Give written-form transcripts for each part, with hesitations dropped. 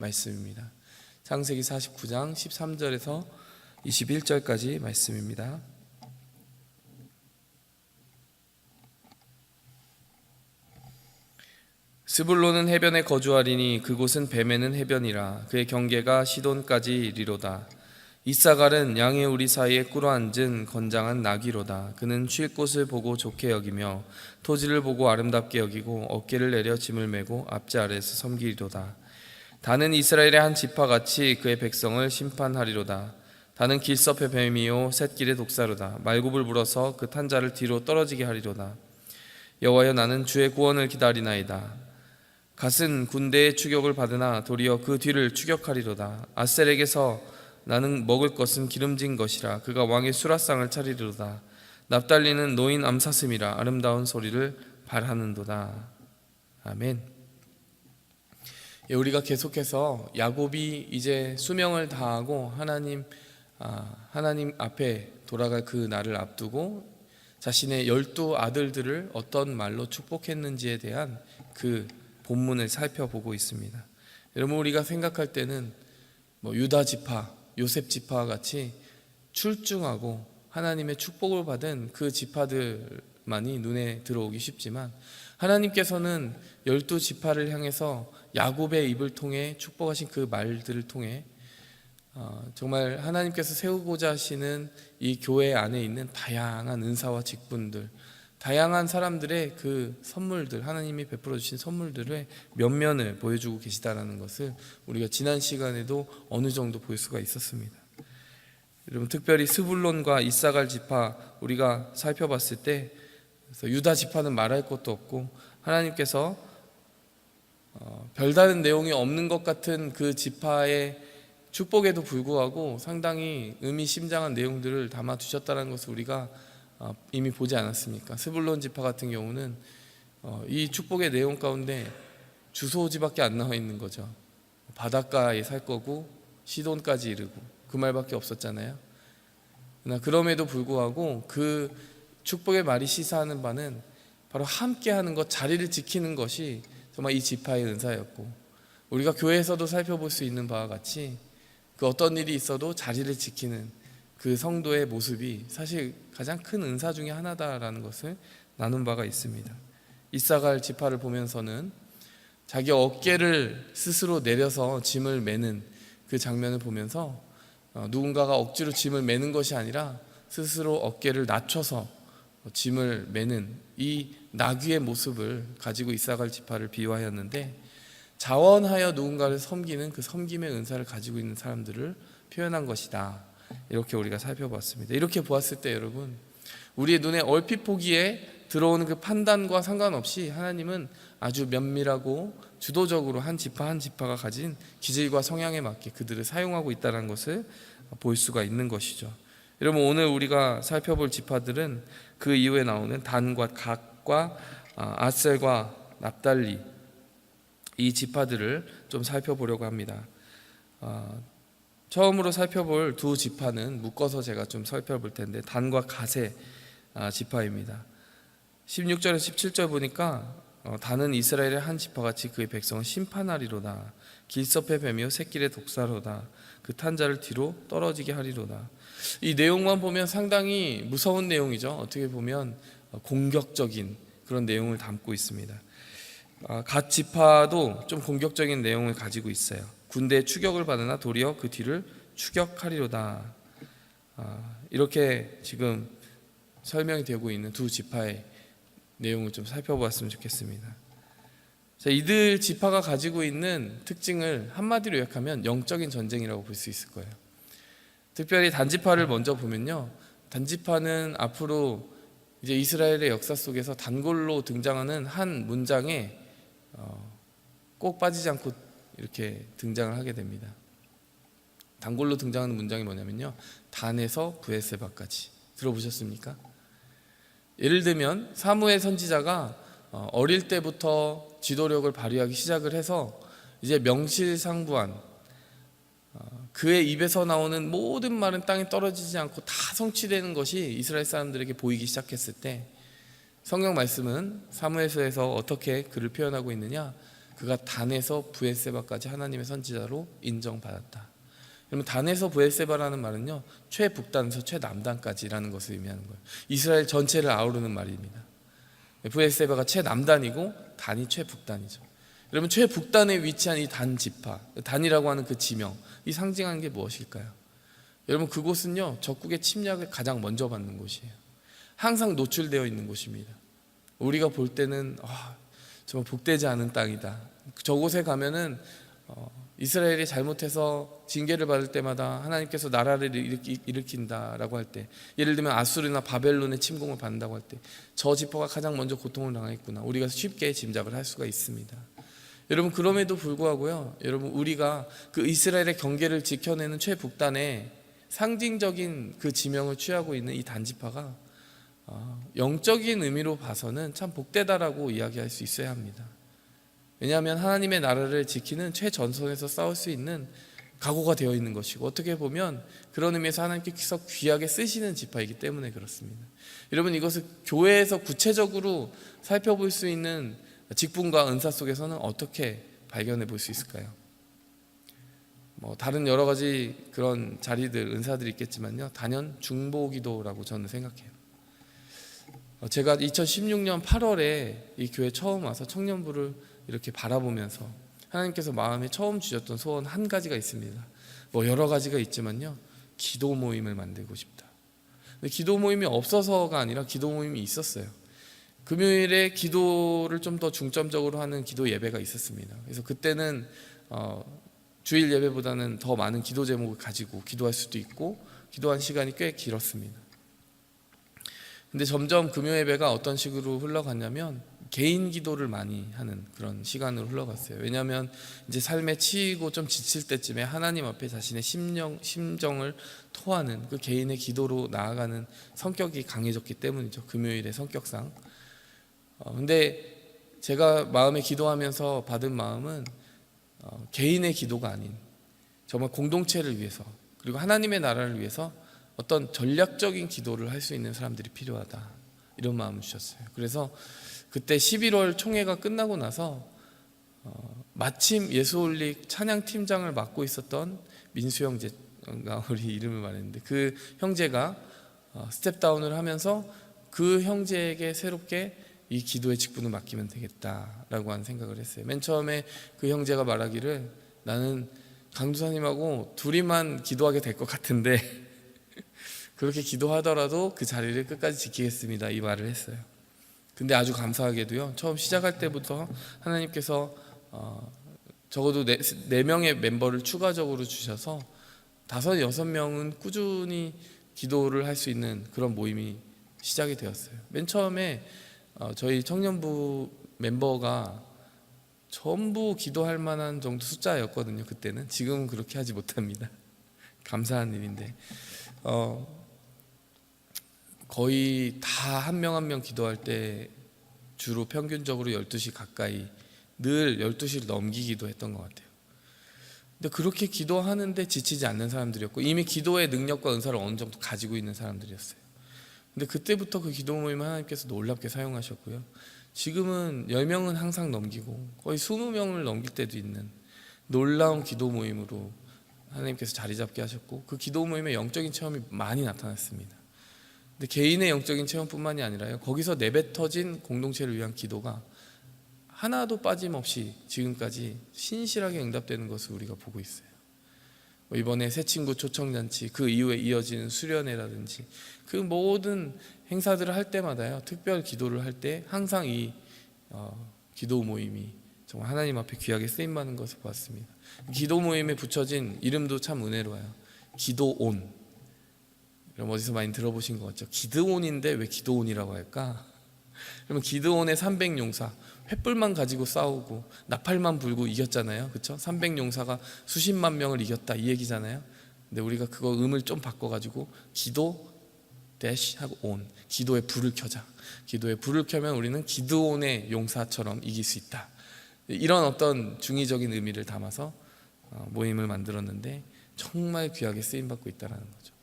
말씀입니다. 창세기 49장 13절에서 21절까지 말씀입니다. 스불론은 해변에 거주하리니 그곳은 뱀에는 해변이라. 그의 경계가 시돈까지 이리로다. 이사갈은 양의 우리 사이에 꿇어앉은 건장한 나귀로다. 그는 쉴 곳을 보고 좋게 여기며 토지를 보고 아름답게 여기고 어깨를 내려 짐을 메고 앞지 아래에서 섬기리로다. 다는 이스라엘의 한 지파같이 그의 백성을 심판하리로다. 다는 길섭의 뱀이요 샛길의 독사로다. 말굽을 불어서 그 탄자를 뒤로 떨어지게 하리로다. 여호와여, 나는 주의 구원을 기다리나이다. 갓은 군대의 추격을 받으나 도리어 그 뒤를 추격하리로다. 아셀에게서 나는 먹을 것은 기름진 것이라. 그가 왕의 수라상을 차리리로다. 납달리는 노인 암사슴이라. 아름다운 소리를 발하는도다. 아멘. 우리가 계속해서 야곱이 이제 수명을 다하고 하나님 앞에 돌아갈 그 날을 앞두고 자신의 12 아들들을 어떤 말로 축복했는지에 대한 그 본문을 살펴보고 있습니다. 여러분, 우리가 생각할 때는 유다 지파, 요셉 지파와 같이 출중하고 하나님의 축복을 받은 그 지파들만이 눈에 들어오기 쉽지만, 하나님께서는 12 지파를 향해서 야곱의 입을 통해 축복하신 그 말들을 통해 정말 하나님께서 세우고자 하시는 이 교회 안에 있는 다양한 은사와 직분들, 다양한 사람들의 그 선물들, 하나님이 베풀어 주신 선물들의 면면을 보여주고 계시다라는 것을 우리가 지난 시간에도 어느 정도 볼 수가 있었습니다. 여러분, 특별히 스불론과 이사갈 지파 우리가 살펴봤을 때, 그래서 유다 지파는 말할 것도 없고 하나님께서 별다른 내용이 없는 것 같은 그 지파의 축복에도 불구하고 상당히 의미심장한 내용들을 담아두셨다는 것을 우리가 이미 보지 않았습니까? 스불론 지파 같은 경우는 이 축복의 내용 가운데 주소지밖에 안 나와 있는 거죠. 바닷가에 살 거고 시돈까지 이르고, 그 말밖에 없었잖아요. 그러나 그럼에도 불구하고 그 축복의 말이 시사하는 바는 바로 함께하는 것, 자리를 지키는 것이 정말 이 지파의 은사였고, 우리가 교회에서도 살펴볼 수 있는 바와 같이 그 어떤 일이 있어도 자리를 지키는 그 성도의 모습이 사실 가장 큰 은사 중에 하나다라는 것을 나눈 바가 있습니다. 이사갈 지파를 보면서는 자기 어깨를 스스로 내려서 짐을 매는 그 장면을 보면서 누군가가 억지로 짐을 매는 것이 아니라 스스로 어깨를 낮춰서 짐을 매는 이 나귀의 모습을 가지고 이사갈 지파를 비유하였는데, 자원하여 누군가를 섬기는 그 섬김의 은사를 가지고 있는 사람들을 표현한 것이다, 이렇게 우리가 살펴봤습니다. 이렇게 보았을 때 여러분, 우리의 눈에 얼핏 보기에 들어오는 그 판단과 상관없이 하나님은 아주 면밀하고 주도적으로 한 지파 한 지파가 가진 기질과 성향에 맞게 그들을 사용하고 있다는 것을 볼 수가 있는 것이죠. 여러분, 오늘 우리가 살펴볼 지파들은 그 이후에 나오는 단과 갓과 아셀과 납달리, 이 지파들을 좀 살펴보려고 합니다. 처음으로 살펴볼 두 지파는 묶어서 제가 좀 살펴볼 텐데, 단과 갓의 지파입니다. 16절에서 17절 보니까 단은 이스라엘의 한 지파같이 그의 백성을 심판하리로다. 길섭의 뱀이요 샛길의 독사로다. 그 탄자를 뒤로 떨어지게 하리로다. 이 내용만 보면 상당히 무서운 내용이죠. 어떻게 보면 공격적인 그런 내용을 담고 있습니다. 갓 지파도 좀 공격적인 내용을 가지고 있어요. 군대의 추격을 받으나 도리어 그 뒤를 추격하리로다. 이렇게 지금 설명이 되고 있는 두 지파의 내용을 좀 살펴보았으면 좋겠습니다. 자, 이들 지파가 가지고 있는 특징을 한마디로 요약하면 영적인 전쟁이라고 볼 수 있을 거예요. 특별히 단지파를 먼저 보면요, 단지파는 앞으로 이제 이스라엘의 역사 속에서 단골로 등장하는 한 문장에 꼭 빠지지 않고 이렇게 등장을 하게 됩니다. 단골로 등장하는 문장이 뭐냐면요, 단에서 브에세바까지. 들어보셨습니까? 예를 들면 사무엘 선지자가 어릴 때부터 지도력을 발휘하기 시작을 해서 이제 명실상부한 그의 입에서 나오는 모든 말은 땅에 떨어지지 않고 다 성취되는 것이 이스라엘 사람들에게 보이기 시작했을 때, 성경 말씀은 사무엘서에서 어떻게 그를 표현하고 있느냐, 그가 단에서 브엘세바까지 하나님의 선지자로 인정받았다. 그러면 단에서 브엘세바라는 말은요, 최북단에서 최남단까지라는 것을 의미하는 거예요. 이스라엘 전체를 아우르는 말입니다. 브엘세바가 최남단이고 단이 최북단이죠. 여러분, 최북단에 위치한 이 단 지파, 단이라고 하는 그 지명, 이 상징하는 게 무엇일까요? 여러분, 그곳은요, 적국의 침략을 가장 먼저 받는 곳이에요. 항상 노출되어 있는 곳입니다. 우리가 볼 때는 정말 복되지 않은 땅이다. 저곳에 가면은 이스라엘이 잘못해서 징계를 받을 때마다 하나님께서 나라를 일으킨다라고 할 때, 예를 들면 아수르나 바벨론의 침공을 받는다고 할 때 저 지파가 가장 먼저 고통을 당했구나, 우리가 쉽게 짐작을 할 수가 있습니다. 여러분, 그럼에도 불구하고요, 여러분, 우리가 그 이스라엘의 경계를 지켜내는 최북단에 상징적인 그 지명을 취하고 있는 이 단지파가 영적인 의미로 봐서는 참 복되다라고 이야기할 수 있어야 합니다. 왜냐하면 하나님의 나라를 지키는 최전선에서 싸울 수 있는 각오가 되어 있는 것이고, 어떻게 보면 그런 의미에서 하나님께서 귀하게 쓰시는 지파이기 때문에 그렇습니다. 여러분, 이것을 교회에서 구체적으로 살펴볼 수 있는 직분과 은사 속에서는 어떻게 발견해 볼 수 있을까요? 다른 여러 가지 그런 자리들, 은사들이 있겠지만요, 단연 중보기도라고 저는 생각해요. 제가 2016년 8월에 이 교회 처음 와서 청년부를 이렇게 바라보면서 하나님께서 마음에 처음 주셨던 소원 한 가지가 있습니다. 여러 가지가 있지만요, 기도 모임을 만들고 싶다. 근데 기도 모임이 없어서가 아니라 기도 모임이 있었어요. 금요일에 기도를 좀 더 중점적으로 하는 기도 예배가 있었습니다. 그래서 그때는 주일 예배보다는 더 많은 기도 제목을 가지고 기도할 수도 있고, 기도한 시간이 꽤 길었습니다. 근데 점점 금요 예배가 어떤 식으로 흘러갔냐면 개인 기도를 많이 하는 그런 시간으로 흘러갔어요. 왜냐하면 이제 삶에 치이고 좀 지칠 때쯤에 하나님 앞에 자신의 심정을 토하는 그 개인의 기도로 나아가는 성격이 강해졌기 때문이죠. 금요일의 성격상. 근데 제가 마음에 기도하면서 받은 마음은 개인의 기도가 아닌 정말 공동체를 위해서, 그리고 하나님의 나라를 위해서 어떤 전략적인 기도를 할 수 있는 사람들이 필요하다, 이런 마음을 주셨어요. 그래서 그때 11월 총회가 끝나고 나서 마침 예수올릭 찬양팀장을 맡고 있었던 민수 형제가, 우리 이름을 말했는데 그 형제가 스텝다운을 하면서 그 형제에게 새롭게 이 기도의 직분을 맡기면 되겠다라고 하는 생각을 했어요. 맨 처음에 그 형제가 말하기를, 나는 강두사님하고 둘이만 기도하게 될 것 같은데 그렇게 기도하더라도 그 자리를 끝까지 지키겠습니다, 이 말을 했어요. 근데 아주 감사하게도요, 처음 시작할 때부터 하나님께서 적어도 4명의 멤버를 추가적으로 주셔서 5, 6명은 꾸준히 기도를 할 수 있는 그런 모임이 시작이 되었어요. 맨 처음에 저희 청년부 멤버가 전부 기도할 만한 정도 숫자였거든요. 그때는. 지금은 그렇게 하지 못합니다. 감사한 일인데 거의 다 한 명 한 명 기도할 때 주로 평균적으로 12시 가까이, 늘 12시를 넘기기도 했던 것 같아요. 근데 그렇게 기도하는데 지치지 않는 사람들이었고, 이미 기도의 능력과 은사를 어느 정도 가지고 있는 사람들이었어요. 근데 그때부터 그 기도 모임을 하나님께서 놀랍게 사용하셨고요, 지금은 10명은 항상 넘기고 거의 20명을 넘길 때도 있는 놀라운 기도 모임으로 하나님께서 자리 잡게 하셨고, 그 기도 모임의 영적인 체험이 많이 나타났습니다. 근데 개인의 영적인 체험뿐만이 아니라요, 거기서 내뱉어진 공동체를 위한 기도가 하나도 빠짐없이 지금까지 신실하게 응답되는 것을 우리가 보고 있어요. 이번에 새 친구 초청잔치, 그 이후에 이어지는 수련회라든지 그 모든 행사들을 할 때마다요, 특별 기도를 할 때 항상 이 기도 모임이 정말 하나님 앞에 귀하게 쓰임받는 것을 보았습니다. 기도 모임에 붙여진 이름도 참 은혜로워요. 기도온. 여러분 어디서 많이 들어보신 것 같죠? 기드온인데 왜 기도온이라고 할까? 그러면 기드온의 300용사, 횃불만 가지고 싸우고 나팔만 불고 이겼잖아요. 그렇죠? 300용사가 수십만 명을 이겼다, 이 얘기잖아요. 근데 우리가 그거 음을 좀 바꿔가지고 기도 대시 하고 온, 기도의 불을 켜자. 기도의 불을 켜면 우리는 기드온의 용사처럼 이길 수 있다. 이런 어떤 중의적인 의미를 담아서 모임을 만들었는데 정말 귀하게 쓰임받고 있다는 거죠.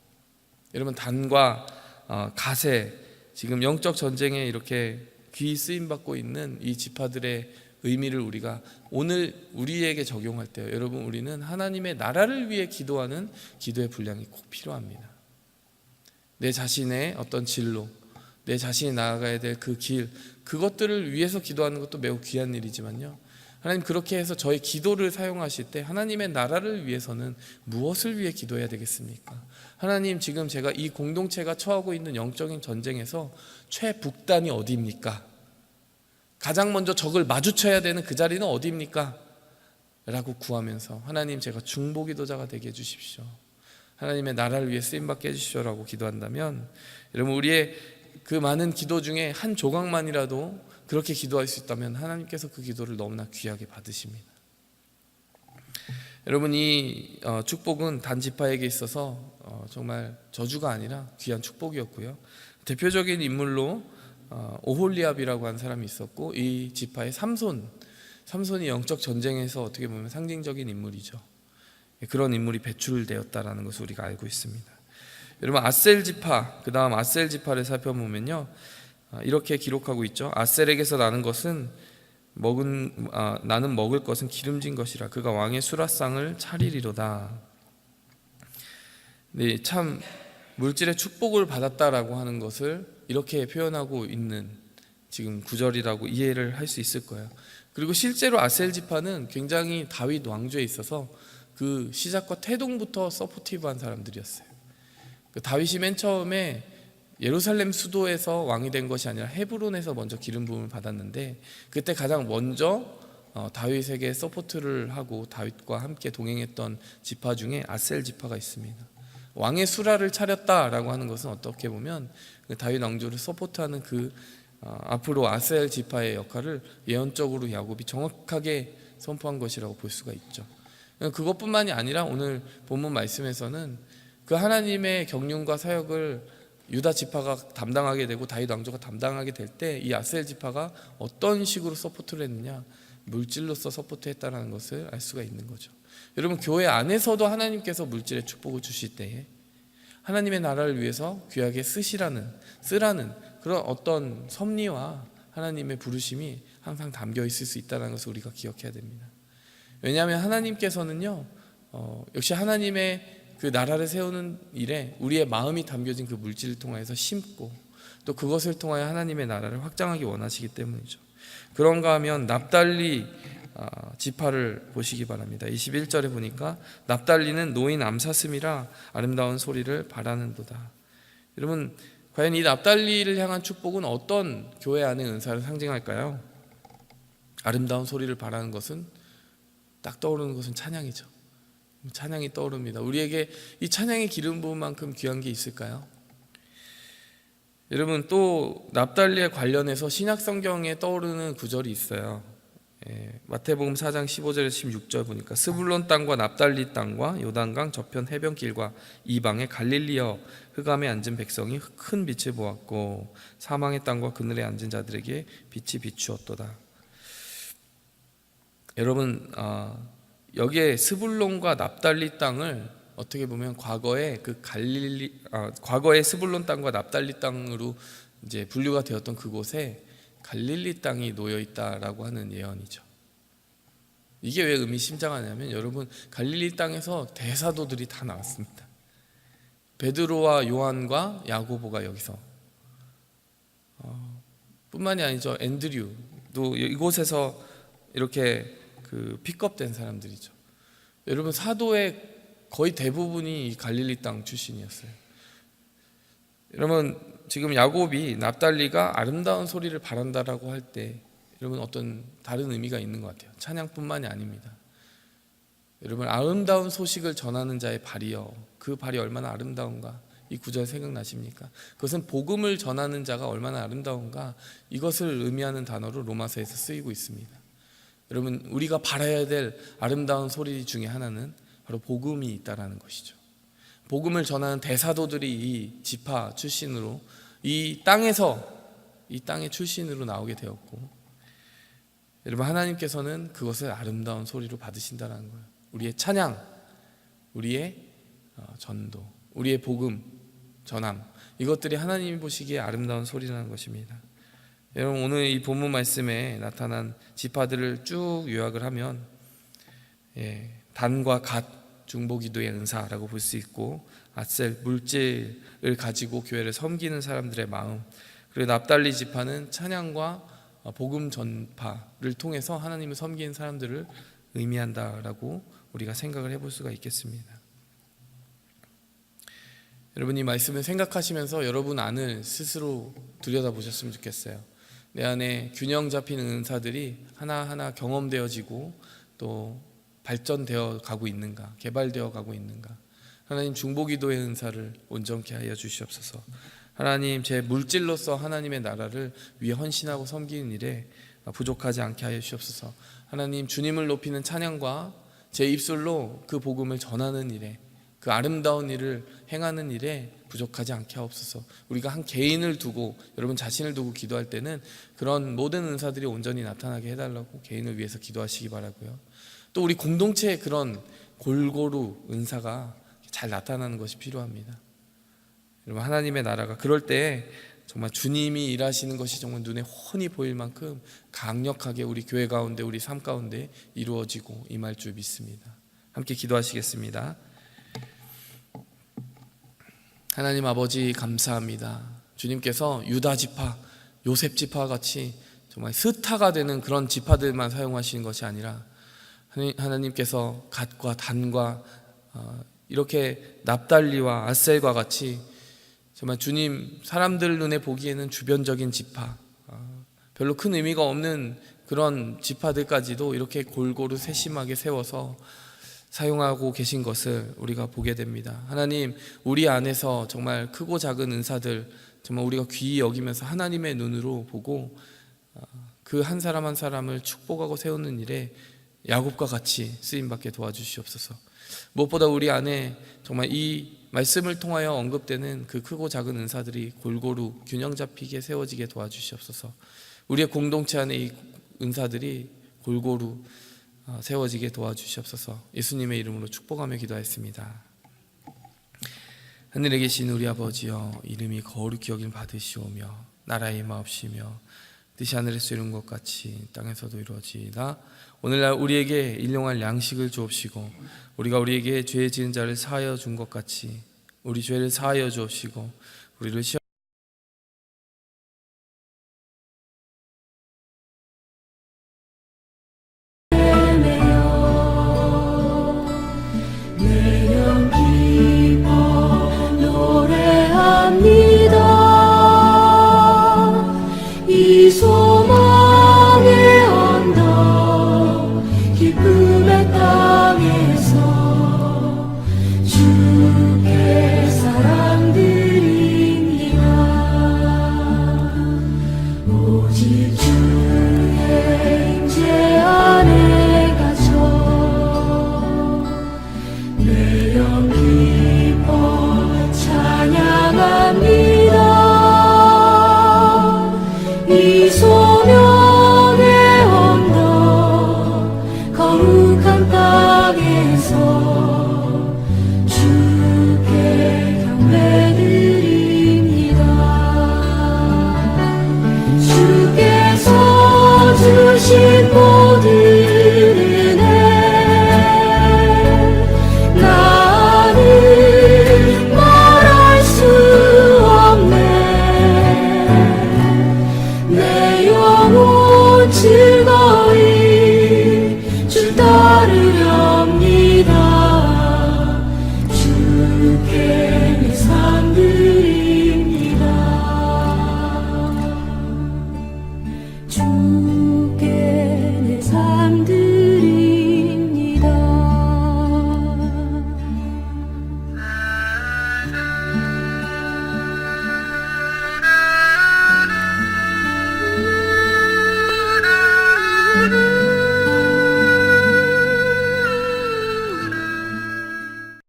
여러분, 단과 갓에 지금 영적 전쟁에 이렇게 귀히 쓰임받고 있는 이 지파들의 의미를 우리가 오늘 우리에게 적용할 때요, 여러분, 우리는 하나님의 나라를 위해 기도하는 기도의 분량이 꼭 필요합니다. 내 자신의 어떤 진로, 내 자신이 나아가야 될 그 길, 그것들을 위해서 기도하는 것도 매우 귀한 일이지만요, 하나님 그렇게 해서 저의 기도를 사용하실 때 하나님의 나라를 위해서는 무엇을 위해 기도해야 되겠습니까? 하나님, 지금 제가 이 공동체가 처하고 있는 영적인 전쟁에서 최북단이 어디입니까? 가장 먼저 적을 마주쳐야 되는 그 자리는 어디입니까? 라고 구하면서 하나님, 제가 중보기도자가 되게 해주십시오. 하나님의 나라를 위해 쓰임받게 해주십시오라고 기도한다면, 여러분, 우리의 그 많은 기도 중에 한 조각만이라도 그렇게 기도할 수 있다면 하나님께서 그 기도를 너무나 귀하게 받으십니다. 여러분, 이 축복은 단 지파에게 있어서 정말 저주가 아니라 귀한 축복이었고요. 대표적인 인물로 오홀리압이라고 하는 사람이 있었고, 이 지파의 삼손이 영적 전쟁에서 어떻게 보면 상징적인 인물이죠. 그런 인물이 배출되었다라는 것을 우리가 알고 있습니다. 여러분, 아셀 지파, 그 다음 아셀 지파를 살펴보면요, 이렇게 기록하고 있죠. 아셀에게서 나는 나는 먹을 것은 기름진 것이라 그가 왕의 수라상을 차리리로다. 네, 참 물질의 축복을 받았다라고 하는 것을 이렇게 표현하고 있는 지금 구절이라고 이해를 할 수 있을 거예요. 그리고 실제로 아셀 지파는 굉장히 다윗 왕조에 있어서 그 시작과 태동부터 서포티브한 사람들이었어요. 다윗이 맨 처음에 예루살렘 수도에서 왕이 된 것이 아니라 헤브론에서 먼저 기름 부음을 받았는데, 그때 가장 먼저 다윗에게 서포트를 하고 다윗과 함께 동행했던 지파 중에 아셀 지파가 있습니다. 왕의 수라를 차렸다라고 하는 것은 어떻게 보면 다윗 왕조를 서포트하는 앞으로 아셀 지파의 역할을 예언적으로 야곱이 정확하게 선포한 것이라고 볼 수가 있죠. 그것뿐만이 아니라 오늘 본문 말씀에서는 그 하나님의 경륜과 사역을 유다 지파가 담당하게 되고 다윗 왕조가 담당하게 될 때 이 아셀 지파가 어떤 식으로 서포트를 했느냐, 물질로서 서포트했다는 것을 알 수가 있는 거죠. 여러분, 교회 안에서도 하나님께서 물질의 축복을 주실 때에 하나님의 나라를 위해서 귀하게 쓰라는 그런 어떤 섭리와 하나님의 부르심이 항상 담겨 있을 수 있다는 것을 우리가 기억해야 됩니다. 왜냐하면 하나님께서는요, 역시 하나님의 그 나라를 세우는 일에 우리의 마음이 담겨진 그 물질을 통해서 심고 또 그것을 통하여 하나님의 나라를 확장하기 원하시기 때문이죠. 그런가 하면 납달리 지파를 보시기 바랍니다. 21절에 보니까 납달리는 노인 암사슴이라 아름다운 소리를 바라는도다. 여러분, 과연 이 납달리를 향한 축복은 어떤 교회 안의 은사를 상징할까요? 아름다운 소리를 바라는 것은 딱 떠오르는 것은 찬양이죠. 찬양이 떠오릅니다. 우리에게 이 찬양의 기름 부음만큼 귀한 게 있을까요? 여러분, 또 납달리에 관련해서 신약 성경에 떠오르는 구절이 있어요. 마태복음 4장 15절에서 16절 보니까 스불론 땅과 납달리 땅과 요단강 저편 해변길과 이방의 갈릴리여 흑암에 앉은 백성이 큰 빛을 보았고 사망의 땅과 그늘에 앉은 자들에게 빛이 비추었도다. 여러분, 여기에 스불론과 납달리 땅을 어떻게 보면 과거에 과거의 스불론 땅과 납달리 땅으로 이제 분류가 되었던 그곳에 갈릴리 땅이 놓여 있다라고 하는 예언이죠. 이게 왜 의미심장하냐면, 여러분, 갈릴리 땅에서 대사도들이 다 나왔습니다. 베드로와 요한과 야고보가 여기서 뿐만이 아니죠. 앤드류도 이곳에서 이렇게 픽업된 사람들이죠. 여러분, 사도의 거의 대부분이 갈릴리 땅 출신이었어요. 여러분, 지금 야곱이 납달리가 아름다운 소리를 바란다라고 할 때 여러분, 어떤 다른 의미가 있는 것 같아요. 찬양뿐만이 아닙니다. 여러분, 아름다운 소식을 전하는 자의 발이요, 그 발이 얼마나 아름다운가, 이 구절 생각나십니까? 그것은 복음을 전하는 자가 얼마나 아름다운가, 이것을 의미하는 단어로 로마서에서 쓰이고 있습니다. 여러분, 우리가 바라야 될 아름다운 소리 중에 하나는 바로 복음이 있다라는 것이죠. 복음을 전하는 대사도들이 이 지파 출신으로 이 땅의 출신으로 나오게 되었고, 여러분, 하나님께서는 그것을 아름다운 소리로 받으신다는 거예요. 우리의 찬양, 우리의 전도, 우리의 복음 전함, 이것들이 하나님이 보시기에 아름다운 소리라는 것입니다. 여러분, 오늘 이 본문 말씀에 나타난 지파들을 쭉 요약을 하면 단과 갓 중보기도의 은사라고 볼 수 있고, 아셀 물질을 가지고 교회를 섬기는 사람들의 마음, 그리고 납달리 지파는 찬양과 복음 전파를 통해서 하나님을 섬기는 사람들을 의미한다라고 우리가 생각을 해볼 수가 있겠습니다. 여러분, 이 말씀을 생각하시면서 여러분 안을 스스로 들여다보셨으면 좋겠어요. 내 안에 균형 잡힌 은사들이 하나하나 경험되어지고 또 발전되어 가고 있는가, 개발되어 가고 있는가. 하나님, 중보기도의 은사를 온전케 하여 주시옵소서. 하나님, 제 물질로서 하나님의 나라를 위해 헌신하고 섬기는 일에 부족하지 않게 하여 주시옵소서. 하나님, 주님을 높이는 찬양과 제 입술로 그 복음을 전하는 일에, 그 아름다운 일을 행하는 일에 부족하지 않게 하옵소서. 우리가 한 개인을 두고, 여러분 자신을 두고 기도할 때는 그런 모든 은사들이 온전히 나타나게 해달라고 개인을 위해서 기도하시기 바라고요. 또 우리 공동체에 그런 골고루 은사가 잘 나타나는 것이 필요합니다. 여러분, 하나님의 나라가 그럴 때 정말 주님이 일하시는 것이 정말 눈에 훤히 보일 만큼 강력하게 우리 교회 가운데, 우리 삶 가운데 이루어지고 임할 줄 믿습니다. 함께 기도하시겠습니다. 하나님 아버지, 감사합니다. 주님께서 유다 지파, 요셉 지파와 같이 정말 스타가 되는 그런 지파들만 사용하시는 것이 아니라 하나님께서 갓과 단과 이렇게 납달리와 아셀과 같이 정말 주님, 사람들 눈에 보기에는 주변적인 지파, 별로 큰 의미가 없는 그런 지파들까지도 이렇게 골고루 세심하게 세워서 사용하고 계신 것을 우리가 보게 됩니다. 하나님, 우리 안에서 정말 크고 작은 은사들 정말 우리가 귀히 여기면서 하나님의 눈으로 보고 그 한 사람 한 사람을 축복하고 세우는 일에 야곱과 같이 쓰임받게 도와주시옵소서. 무엇보다 우리 안에 정말 이 말씀을 통하여 언급되는 그 크고 작은 은사들이 골고루 균형 잡히게 세워지게 도와주시옵소서. 우리의 공동체 안에 이 은사들이 골고루 세워지게 도와주시옵소서. 예수님의 이름으로 축복하며 기도하였습니다. 하늘에 계신 우리 아버지여, 이름이 거룩히 여김 받으시오며 나라의 임하옵시며 뜻이 하늘에서 이룬 것 같이 땅에서도 이루어지이다. 오늘날 우리에게 일용할 양식을 주옵시고 우리가 우리에게 죄 지은 자를 사하여 준 것 같이 우리 죄를 사하여 주옵시고 우리를